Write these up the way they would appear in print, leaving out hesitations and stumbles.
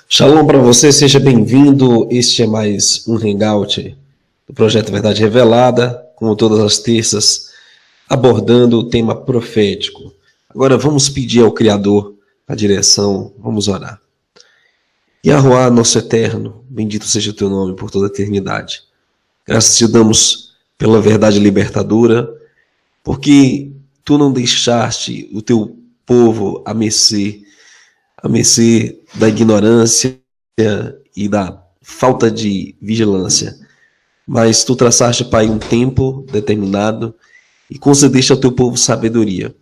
Shalom para você, seja bem-vindo. Este é mais um Hangout do Projeto Verdade Revelada, como todas as terças, abordando o tema profético. Agora vamos pedir ao Criador a direção, vamos orar. Yahuá, nosso eterno, bendito seja o teu nome por toda a eternidade. Graças te damos pela verdade libertadora, porque tu não deixaste o teu povo a mercê da ignorância e da falta de vigilância. Mas tu traçaste, Pai, um tempo determinado e concedeste ao teu povo sabedoria.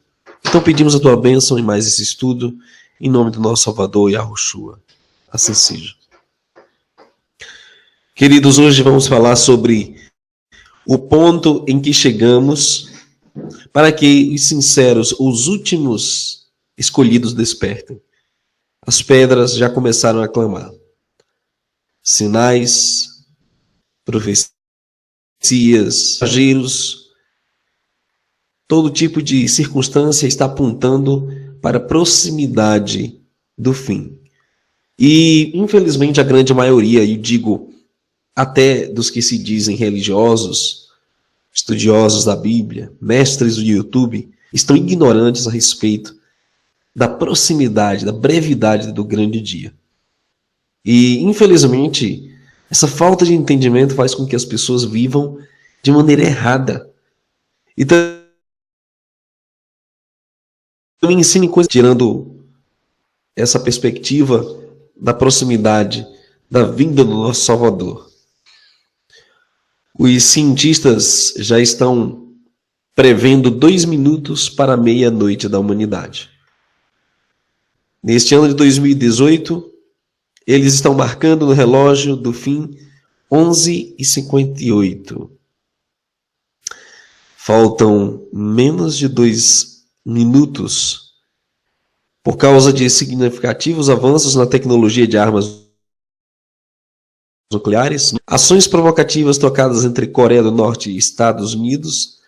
Então pedimos a tua bênção em mais esse estudo, em nome do nosso Salvador, Yahushua. Assim seja. Queridos, hoje vamos falar sobre o ponto em que chegamos para que os sinceros, os últimos escolhidos, despertem. As pedras já começaram a clamar. Sinais, profecias, mensageiros, todo tipo de circunstância está apontando para a proximidade do fim. E, infelizmente, a grande maioria, e digo até dos que se dizem religiosos, estudiosos da Bíblia, mestres do YouTube, estão ignorantes a respeito da proximidade, da brevidade do grande dia. E, infelizmente, essa falta de entendimento faz com que as pessoas vivam de maneira errada. E também ensinem coisas tirando essa perspectiva da proximidade, da vinda do nosso Salvador. Os cientistas já estão prevendo 2 minutos para a meia-noite da humanidade. Neste ano de 2018, eles estão marcando no relógio do fim 11h58. Faltam menos de 2 minutos por causa de significativos avanços na tecnologia de armas nucleares, ações provocativas tocadas entre Coreia do Norte e Estados Unidos.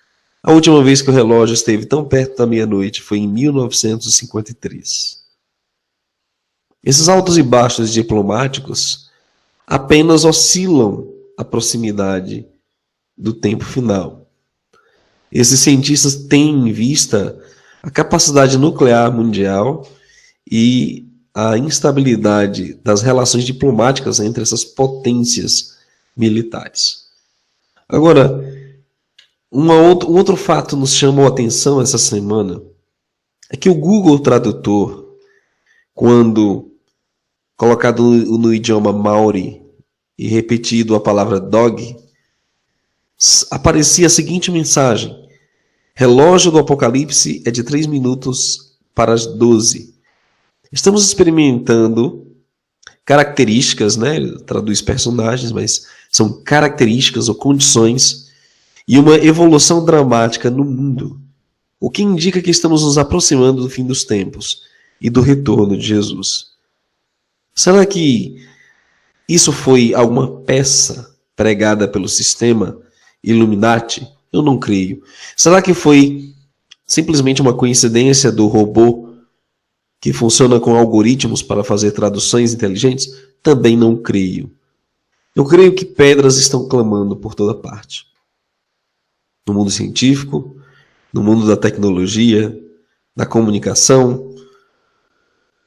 A última vez que o relógio esteve tão perto da meia-noite foi em 1953. Esses altos e baixos diplomáticos apenas oscilam a proximidade do tempo final. Esses cientistas têm em vista a capacidade nuclear mundial e a instabilidade das relações diplomáticas entre essas potências militares. Agora, um outro fato nos chamou a atenção essa semana é que o Google Tradutor, quando colocado no idioma Maori e repetido a palavra dog, aparecia a seguinte mensagem: relógio do Apocalipse é de 3 minutos para as 12. Estamos experimentando características, né? Traduz personagens, mas são características ou condições e uma evolução dramática no mundo, o que indica que estamos nos aproximando do fim dos tempos e do retorno de Jesus. Será que isso foi alguma peça pregada pelo sistema Illuminati? Eu não creio. Será que foi simplesmente uma coincidência do robô que funciona com algoritmos para fazer traduções inteligentes? Também não creio. Eu creio que pedras estão clamando por toda parte. No mundo científico, no mundo da tecnologia, da comunicação,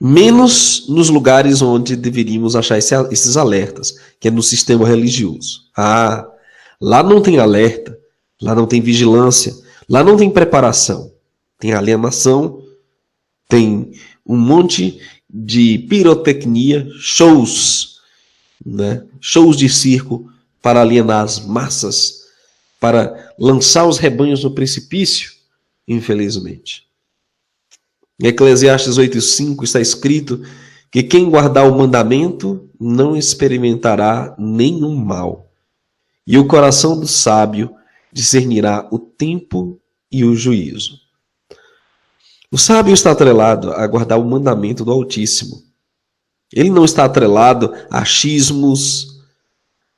menos nos lugares onde deveríamos achar esses alertas, que é no sistema religioso. Lá não tem alerta, lá não tem vigilância, lá não tem preparação. Tem alienação, tem um monte de pirotecnia, shows, né? Shows de circo para alienar as massas, para lançar os rebanhos no precipício, infelizmente. Em Eclesiastes 8:5 está escrito que quem guardar o mandamento não experimentará nenhum mal. e o coração do sábio discernirá o tempo e o juízo. O sábio está atrelado a guardar o mandamento do Altíssimo. Ele não está atrelado a achismos,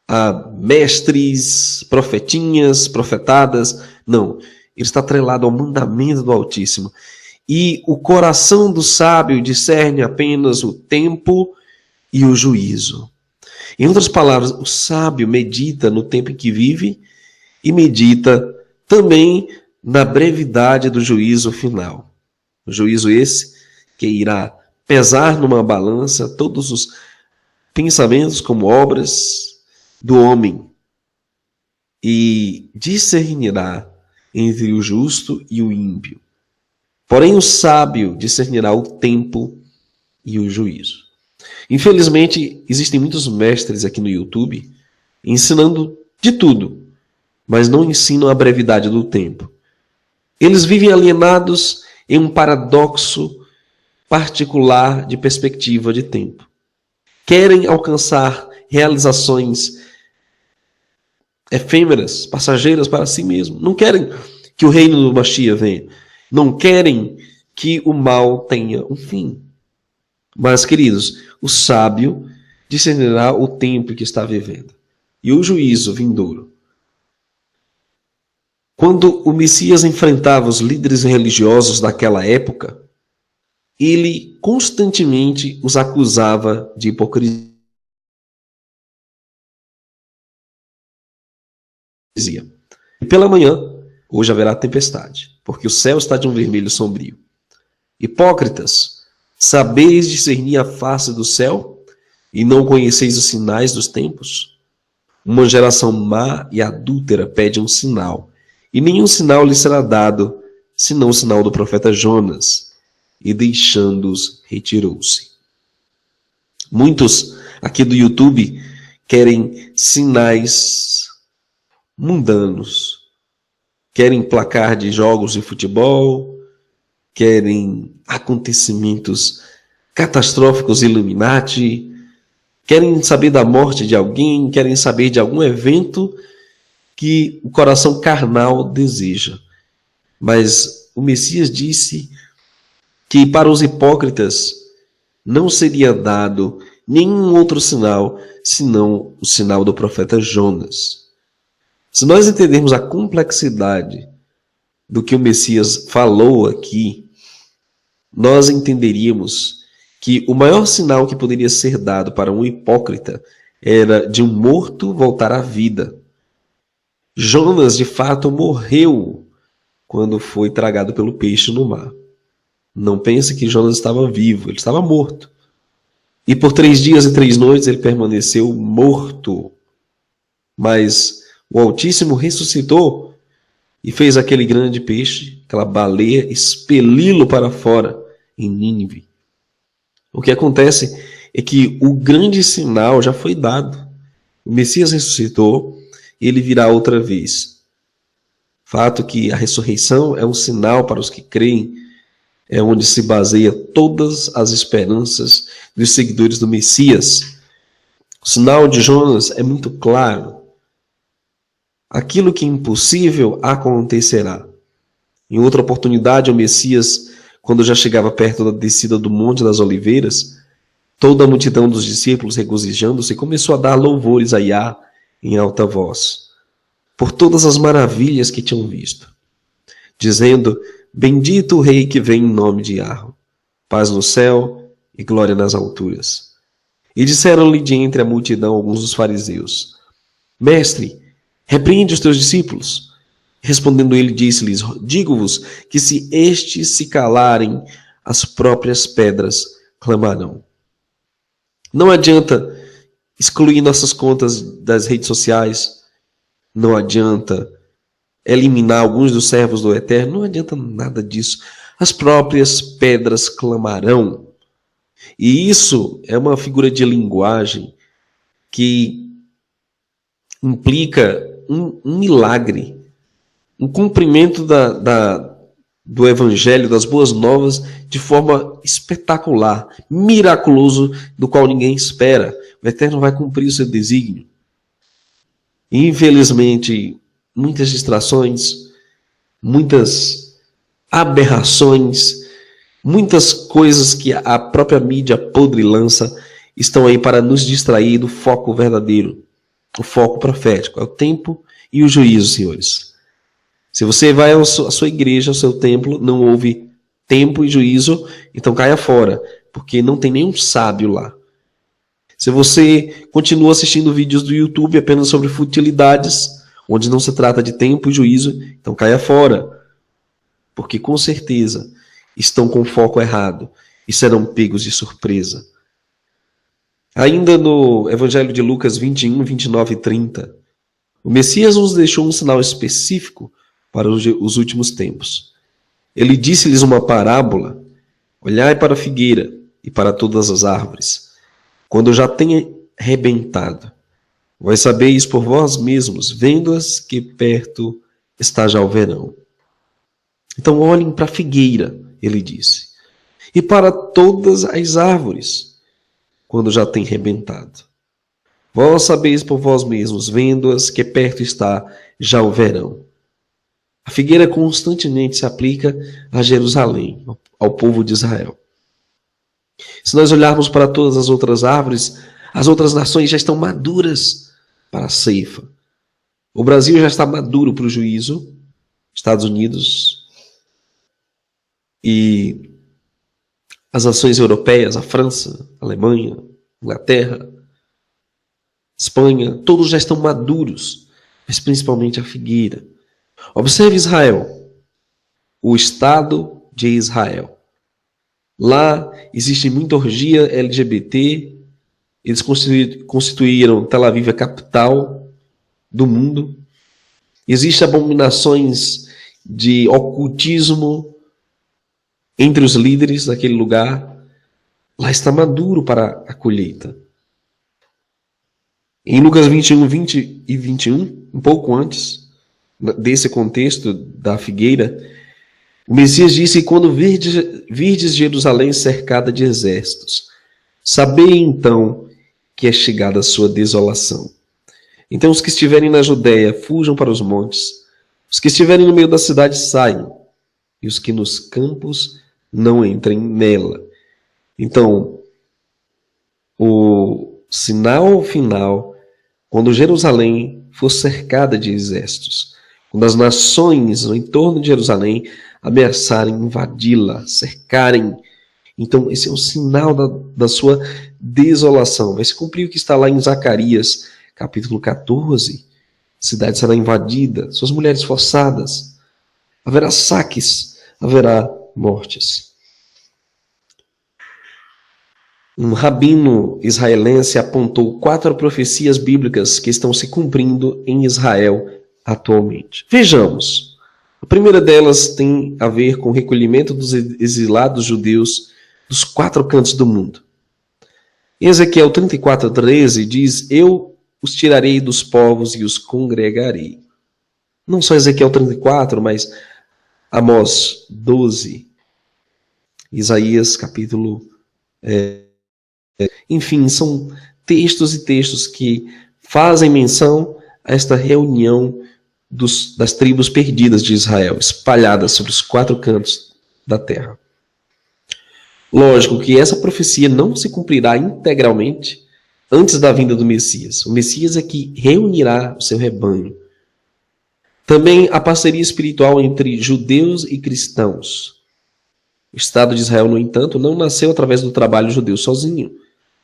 a mestres, profetinhas, profetadas. Não, ele está atrelado ao mandamento do Altíssimo. E o coração do sábio discerne apenas o tempo e o juízo. Em outras palavras, o sábio medita no tempo em que vive e medita também na brevidade do juízo final. O juízo esse que irá pesar numa balança todos os pensamentos como obras do homem e discernirá entre o justo e o ímpio. Porém, o sábio discernirá o tempo e o juízo. Infelizmente, existem muitos mestres aqui no YouTube ensinando de tudo, mas não ensinam a brevidade do tempo. Eles vivem alienados em um paradoxo particular de perspectiva de tempo. Querem alcançar realizações efêmeras, passageiras para si mesmos. Não querem que o reino do Mashiach venha. Não querem que o mal tenha um fim. Mas, queridos, o sábio discernirá o tempo que está vivendo e o juízo vindouro. Quando o Messias enfrentava os líderes religiosos daquela época, ele constantemente os acusava de hipocrisia. E pela manhã, hoje haverá tempestade, porque o céu está de um vermelho sombrio. Hipócritas, sabeis discernir a face do céu e não conheceis os sinais dos tempos? Uma geração má e adúltera pede um sinal, e nenhum sinal lhe será dado, senão o sinal do profeta Jonas. E deixando-os, retirou-se. Muitos aqui do YouTube querem sinais mundanos, querem placar de jogos de futebol, querem acontecimentos catastróficos Illuminati, querem saber da morte de alguém, querem saber de algum evento que o coração carnal deseja. Mas o Messias disse que para os hipócritas não seria dado nenhum outro sinal senão o sinal do profeta Jonas. Se nós entendermos a complexidade do que o Messias falou aqui, nós entenderíamos que o maior sinal que poderia ser dado para um hipócrita era de um morto voltar à vida. Jonas, de fato, morreu quando foi tragado pelo peixe no mar. Não pense que Jonas estava vivo, ele estava morto. E por 3 dias e 3 noites ele permaneceu morto. Mas o Altíssimo ressuscitou e fez aquele grande peixe, aquela baleia, expeli-lo para fora em Nínive. O que acontece é que o grande sinal já foi dado. O Messias ressuscitou e ele virá outra vez. Fato que a ressurreição é um sinal para os que creem, é onde se baseia todas as esperanças dos seguidores do Messias. O sinal de Jonas é muito claro. Aquilo que é impossível acontecerá. Em outra oportunidade, o Messias, quando já chegava perto da descida do Monte das Oliveiras, toda a multidão dos discípulos, regozijando-se, começou a dar louvores a Yah em alta voz, por todas as maravilhas que tinham visto, dizendo: bendito o Rei que vem em nome de Yahvé, paz no céu e glória nas alturas. E disseram-lhe de entre a multidão alguns dos fariseus: Mestre, repreende os teus discípulos. Respondendo ele, disse-lhes: digo-vos que se estes se calarem, as próprias pedras clamarão. Não adianta excluir nossas contas das redes sociais, não adianta eliminar alguns dos servos do Eterno, não adianta nada disso. As próprias pedras clamarão. E isso é uma figura de linguagem que implica um milagre, um cumprimento do Evangelho, das boas novas, de forma espetacular, miraculoso, do qual ninguém espera. O Eterno vai cumprir o seu desígnio. E, infelizmente, muitas distrações, muitas aberrações, muitas coisas que a própria mídia podre lança estão aí para nos distrair do foco verdadeiro, o foco profético, é o tempo e o juízo, senhores. Se você vai à sua igreja, ao seu templo, não houve tempo e juízo, então caia fora, porque não tem nenhum sábio lá. Se você continua assistindo vídeos do YouTube apenas sobre futilidades, onde não se trata de tempo e juízo, então caia fora, porque com certeza estão com o foco errado e serão pegos de surpresa. Ainda no Evangelho de Lucas 21, 29 e 30, o Messias nos deixou um sinal específico para os últimos tempos. Ele disse-lhes uma parábola: olhai para a figueira e para todas as árvores. Quando já tenha rebentado, vós sabeis por vós mesmos, vendo-as, que perto está já o verão. Então olhem para a figueira, ele disse, e para todas as árvores, quando já tem rebentado. Vós sabeis por vós mesmos, vendo-as, que perto está já o verão. A figueira constantemente se aplica a Jerusalém, ao povo de Israel. Se nós olharmos para todas as outras árvores, as outras nações já estão maduras para a ceifa. O Brasil já está maduro para o juízo, Estados Unidos e as nações europeias, a França, a Alemanha, a Inglaterra, Espanha, todos já estão maduros, mas principalmente a figueira. Observe Israel, o Estado de Israel. Lá existe muita orgia LGBT, eles constituíram Tel Aviv a capital do mundo. Existem abominações de ocultismo entre os líderes daquele lugar. Lá está maduro para a colheita. Em Lucas 21, 20 e 21, um pouco antes desse contexto da figueira, o Messias disse: quando virdes Jerusalém cercada de exércitos, sabei então que é chegada a sua desolação. Então os que estiverem na Judéia fujam para os montes, os que estiverem no meio da cidade saiam, e os que nos campos não entrem nela. Então, o sinal final, quando Jerusalém for cercada de exércitos, quando as nações no entorno de Jerusalém ameaçarem invadi-la, cercarem, então esse é o sinal da sua desolação. Vai se cumprir o que está lá em Zacarias, capítulo 14. A cidade será invadida, suas mulheres forçadas, haverá saques, haverá mortes. Um rabino israelense apontou 4 profecias bíblicas que estão se cumprindo em Israel atualmente. Vejamos. A primeira delas tem a ver com o recolhimento dos exilados judeus dos 4 cantos do mundo. Em Ezequiel 34:13 diz: eu os tirarei dos povos e os congregarei. Não só Ezequiel 34, mas Amós 12, Isaías capítulo... Enfim, são textos e textos que fazem menção a esta reunião das tribos perdidas de Israel, espalhadas sobre os 4 cantos da terra. Lógico que essa profecia não se cumprirá integralmente antes da vinda do Messias. O Messias é que reunirá o seu rebanho. Também a parceria espiritual entre judeus e cristãos. O Estado de Israel, no entanto, não nasceu através do trabalho judeu sozinho.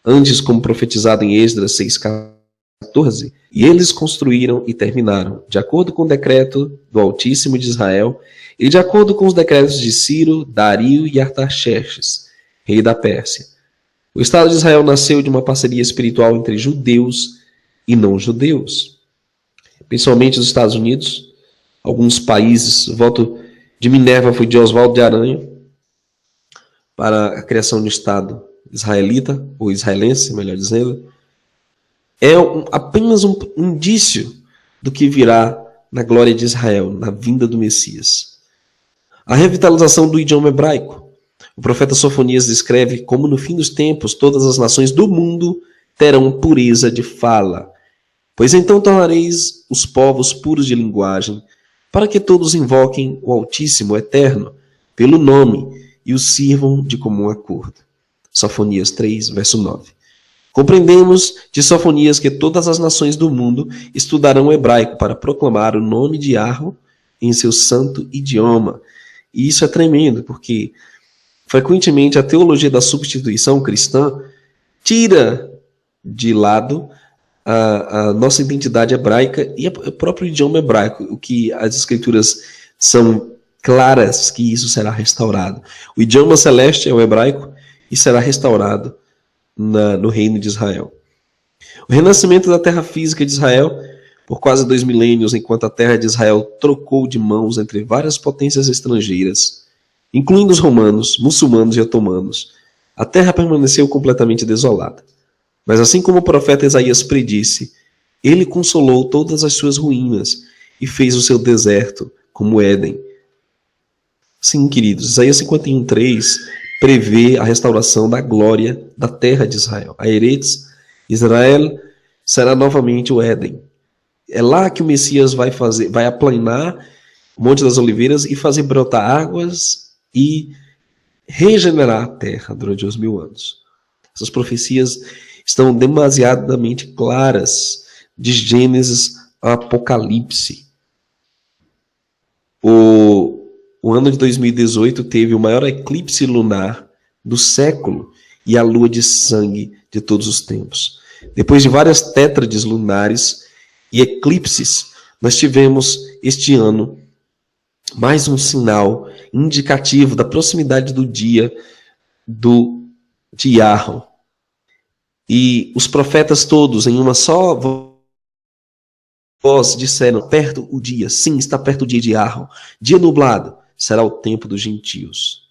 Antes, como profetizado em Esdras 6:14, e eles construíram e terminaram, de acordo com o decreto do Altíssimo de Israel e de acordo com os decretos de Ciro, Dario e Artaxerxes, rei da Pérsia. O Estado de Israel nasceu de uma parceria espiritual entre judeus e não-judeus. Principalmente nos Estados Unidos, alguns países, o voto de Minerva foi de Oswaldo de Aranha para a criação do Estado israelita, ou israelense, melhor dizendo. É apenas um indício do que virá na glória de Israel, na vinda do Messias. A revitalização do idioma hebraico. O profeta Sofonias descreve como no fim dos tempos todas as nações do mundo terão pureza de fala. Pois então tornareis os povos puros de linguagem, para que todos invoquem o Altíssimo Eterno pelo nome e o sirvam de comum acordo. Sofonias 3, verso 9. Compreendemos de Sofonias que todas as nações do mundo estudarão o hebraico para proclamar o nome de Yahweh em seu santo idioma. E isso é tremendo, porque frequentemente a teologia da substituição cristã tira de lado a nossa identidade hebraica e o próprio idioma hebraico, o que as escrituras são claras que isso será restaurado. O idioma celeste é o hebraico e será restaurado no reino de Israel. O renascimento da terra física de Israel, por quase 2 milênios, enquanto a terra de Israel trocou de mãos entre várias potências estrangeiras, incluindo os romanos, muçulmanos e otomanos, a terra permaneceu completamente desolada. Mas assim como o profeta Isaías predisse, ele consolou todas as suas ruínas e fez o seu deserto como Éden. Sim, queridos, Isaías 51:3 prevê a restauração da glória da terra de Israel. A Eretz Israel será novamente o Éden. É lá que o Messias vai aplanar o Monte das Oliveiras e fazer brotar águas e regenerar a terra durante os 1000 anos. Essas profecias estão demasiadamente claras, de Gênesis a Apocalipse. O ano de 2018 teve o maior eclipse lunar do século e a lua de sangue de todos os tempos. Depois de várias tétrades lunares e eclipses, nós tivemos este ano mais um sinal indicativo da proximidade do dia de Yahweh. E os profetas todos, em uma só voz, disseram: perto o dia, sim, está perto o dia de Yahweh. Dia nublado será o tempo dos gentios.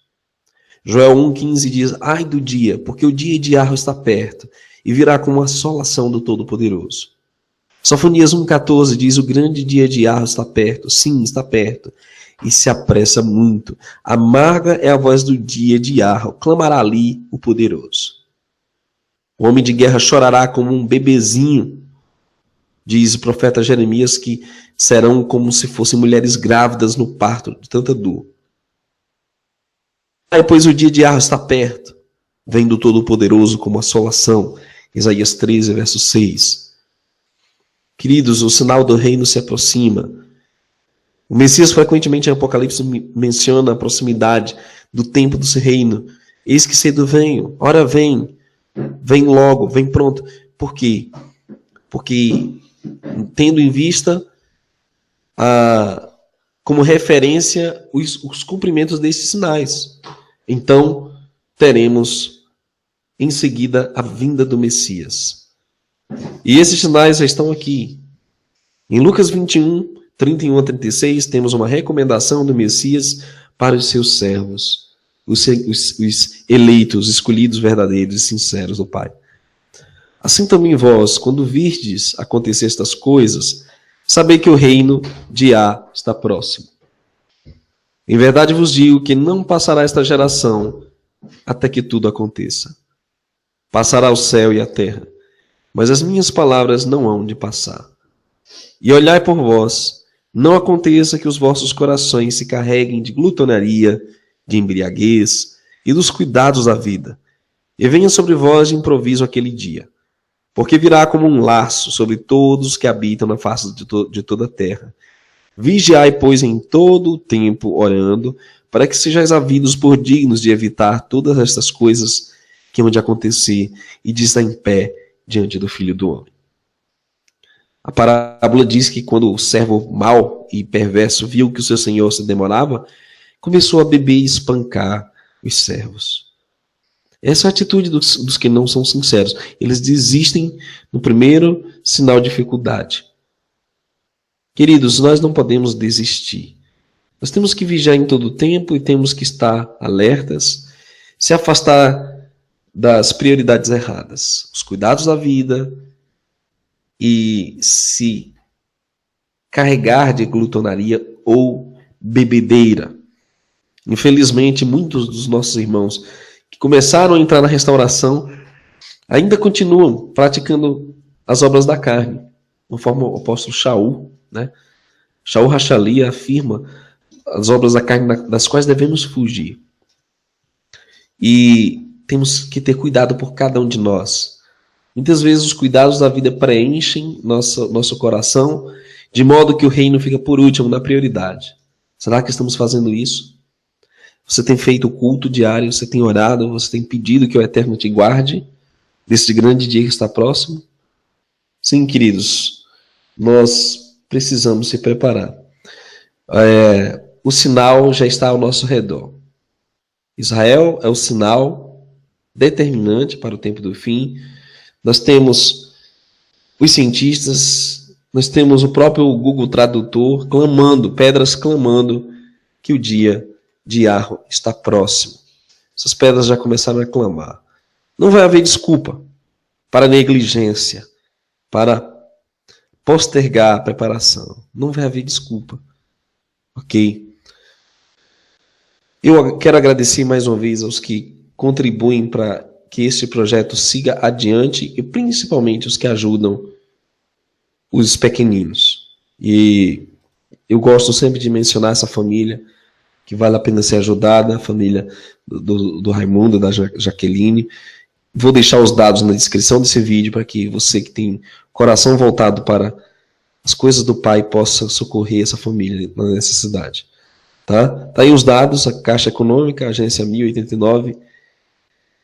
Joel 1,15 diz: ai do dia, porque o dia de Yahweh está perto, e virá como a assolação do Todo-Poderoso. Sofonias 1,14 diz: o grande dia de Yahweh está perto, sim, está perto, e se apressa muito. Amarga é a voz do dia de Yahweh, clamará ali o Poderoso. O homem de guerra chorará como um bebezinho, diz o profeta Jeremias, que serão como se fossem mulheres grávidas no parto, de tanta dor. Pois o dia de Yahweh está perto, vem do Todo-Poderoso como assolação. Isaías 13, verso 6. Queridos, o sinal do reino se aproxima. O Messias frequentemente em Apocalipse menciona a proximidade do tempo do seu reino. Eis que cedo venho, ora vem logo, vem pronto. Por quê? Porque tendo em vista como referência os cumprimentos desses sinais. Então, teremos em seguida a vinda do Messias. E esses sinais já estão aqui. Em Lucas 21, 31 a 36, temos uma recomendação do Messias para os seus servos, os eleitos, escolhidos, verdadeiros e sinceros do Pai. Assim também vós, quando virdes acontecer estas coisas, sabei que o reino de Yah está próximo. Em verdade vos digo que não passará esta geração até que tudo aconteça. Passará o céu e a terra, mas as minhas palavras não hão de passar. E olhai por vós, não aconteça que os vossos corações se carreguem de glutonaria, de embriaguez e dos cuidados da vida, e venha sobre vós de improviso aquele dia. Porque virá como um laço sobre todos os que habitam na face de toda a terra. Vigiai, pois, em todo o tempo, orando, para que sejais havidos por dignos de evitar todas estas coisas que hão de acontecer e de estar em pé diante do Filho do Homem. A parábola diz que quando o servo mau e perverso viu que o seu senhor se demorava, começou a beber e espancar os servos. Essa é a atitude dos que não são sinceros. Eles desistem no primeiro sinal de dificuldade. Queridos, nós não podemos desistir. Nós temos que vigiar em todo o tempo e temos que estar alertas, se afastar das prioridades erradas, os cuidados da vida e se carregar de glutonaria ou bebedeira. Infelizmente, muitos dos nossos irmãos que começaram a entrar na restauração ainda continuam praticando as obras da carne. conforme o apóstolo Shaul, né? Shaul Hachalia afirma as obras da carne das quais devemos fugir. E temos que ter cuidado por cada um de nós. Muitas vezes os cuidados da vida preenchem nosso coração, de modo que o reino fica por último, na prioridade. Será que estamos fazendo isso? Você tem feito o culto diário, você tem orado, você tem pedido que o Eterno te guarde desse grande dia que está próximo? Sim, queridos, nós precisamos se preparar. O sinal já está ao nosso redor. Israel é o sinal determinante para o tempo do fim. Nós temos os cientistas, nós temos o próprio Google Tradutor clamando, pedras clamando que o dia de Yahweh está próximo. Essas pedras já começaram a clamar. Não vai haver desculpa para negligência, para postergar a preparação. Não vai haver desculpa. Ok? Eu quero agradecer mais uma vez aos que contribuem para que este projeto siga adiante e principalmente os que ajudam os pequeninos. E eu gosto sempre de mencionar essa família que vale a pena ser ajudada, a família do Raimundo, da Jaqueline. Vou deixar os dados na descrição desse vídeo para que você que tem coração voltado para as coisas do Pai possa socorrer essa família na necessidade. Tá aí os dados, a Caixa Econômica, agência 1089,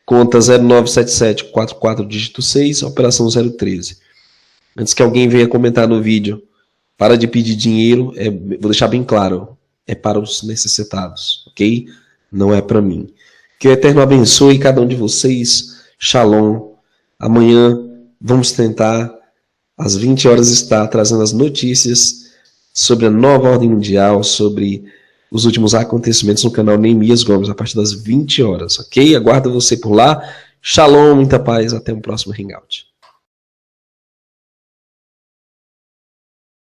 conta 097744 dígito 6, operação 013. Antes que alguém venha comentar no vídeo, para de pedir dinheiro, vou deixar bem claro, é para os necessitados, ok? Não é para mim. Que o Eterno abençoe cada um de vocês. Shalom. Amanhã vamos tentar, às 20 horas, estar trazendo as notícias sobre a nova ordem mundial, sobre os últimos acontecimentos no canal Neemias Gomes, a partir das 20 horas, ok? Aguardo você por lá. Shalom, muita paz, até o próximo Hangout.